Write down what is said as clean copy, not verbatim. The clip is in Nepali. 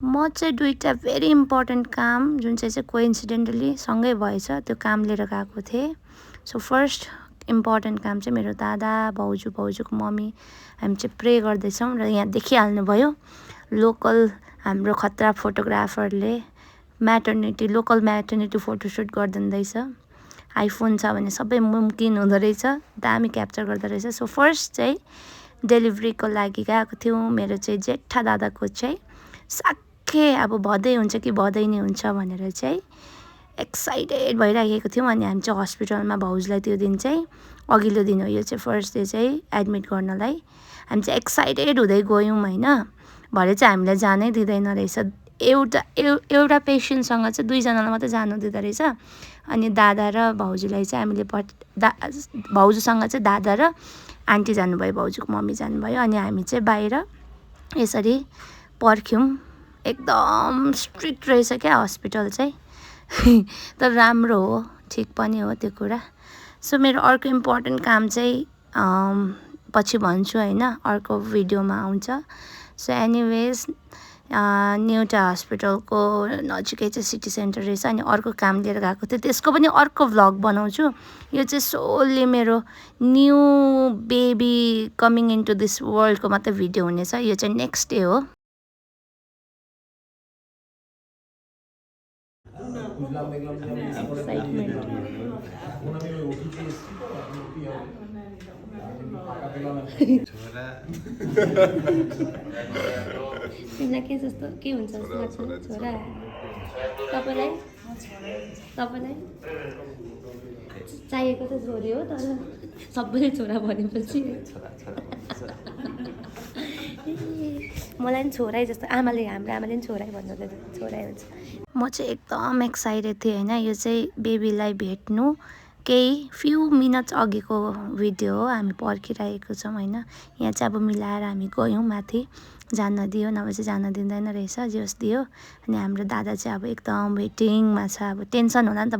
म चाहिँ दुईवटा भेरी इम्पोर्टेन्ट काम जुन चाहिँ कोइन्सिडेन्टली सँगै भएछ त्यो काम लिएर गएको थिएँ। सो फर्स्ट इम्पोर्टेन्ट काम चाहिँ मेरो दादा भाउजूको मम्मी हामी चाहिँ प्रे गर्दैछौँ र यहाँ देखिहाल्नुभयो लोकल हाम्रो खतरा फोटोग्राफरले लोकल म्याटर्निटी फोटोसुट गरिदिँदैछ। आइफोन छ भने सबै मुमकिन हुँदो रहेछ, दामी क्याप्चर गर्दो रहेछ। सो फर्स्ट चाहिँ डेलिभरीको लागि गएको थियौँ। मेरो चाहिँ जेठा दादाको चाहिँ साक्खे अब भदै हुन्छ कि भदै नै हुन्छ भनेर चाहिँ एक्साइटेड भइराखेको थियौँ। अनि हामी चाहिँ हस्पिटलमा भाउजूलाई त्यो दिन चाहिँ अघिल्लो दिन हो, यो चाहिँ फर्स्ट डे चाहिँ एडमिट गर्नलाई हामी चाहिँ एक्साइटेड हुँदै गयौँ होइन। भरे चाहिँ हामीलाई जानै दिँदैन रहेछ, एउटा पेसेन्टसँग चाहिँ दुईजनालाई मात्रै जानु दिँदो रहेछ। अनि दादा र भाउजूलाई चाहिँ हामीले भाउजूसँग चाहिँ दादा र आन्टी जानुभयो, भाउजूको मम्मी जानुभयो। अनि हामी चाहिँ बाहिर यसरी पर्ख्यौँ। एकदम स्ट्रिक्ट रहेछ क्या हस्पिटल चाहिँ तर राम्रो हो, ठिक पनि हो त्यो कुरा। सो मेरो अर्को इम्पोर्टेन्ट काम चाहिँ पछि भन्छु होइन, अर्को भिडियोमा आउँछ। सो एनिवेज न्युटा हस्पिटलको नजिकै चाहिँ सिटी सेन्टर रहेछ। अनि अर्को काम लिएर गएको थिएँ, त्यसको पनि अर्को भ्लग बनाउँछु। यो चाहिँ सोली मेरो new baby coming into this वर्ल्डको मात्रै भिडियो हुनेछ। यो चाहिँ नेक्स्ट डे हो। तिमीलाई के जस्तो के हुन्छ जस्तो लाग्छ छोरा? तपाईँलाई चाहिएको त छोरी हो, तर सबैले छोरा भनेपछि मलाई पनि छोरै जस्तो, हाम्रो आमाले पनि छोरै भन्नुहुँदैन, छोरै हुन्छ। म चाहिँ एकदम एक्साइटेड थिएँ होइन। यो चाहिँ बेबीलाई भेट्नु केही फ्यु मिनट्स अघिको भिडियो हो। हामी पर्खिरहेको छौँ होइन। यहाँ चाहिँ अब मिलाएर हामी गयौँ माथि, जान दियो नभए चाहिँ जान दिँदैन रहेछ, जे होस् दियो। अनि हाम्रो दादा चाहिँ अब एकदम वेटिङमा छ, अब टेन्सन होला नि त।